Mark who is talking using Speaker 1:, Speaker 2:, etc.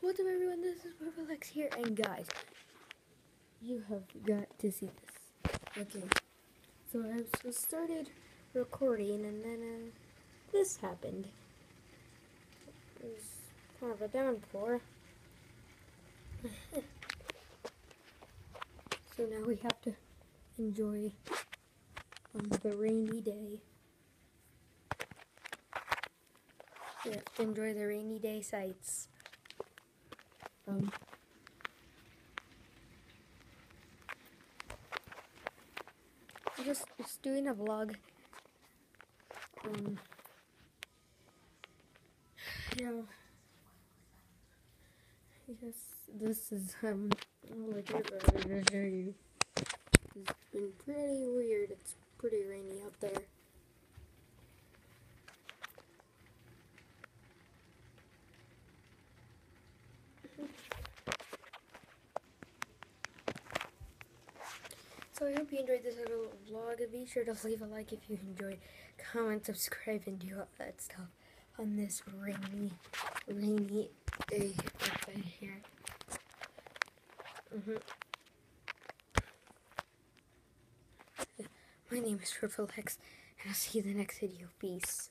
Speaker 1: What's up, everyone? This is PurpleX here, and guys, you have got to see this. Okay, so I just started recording, and then this happened. It was kind of a downpour. So now we have to enjoy the rainy day. We have to enjoy the rainy day sights. Just doing a vlog. Yeah. Yes, this is all I care about to show you. It's been pretty weird. It's pretty rainy out there. So I hope you enjoyed this little vlog. Be sure to leave a like if you enjoyed, comment, subscribe, and do all that stuff on this rainy day right here. My name is PurpleX, and I'll see you in the next video. Peace.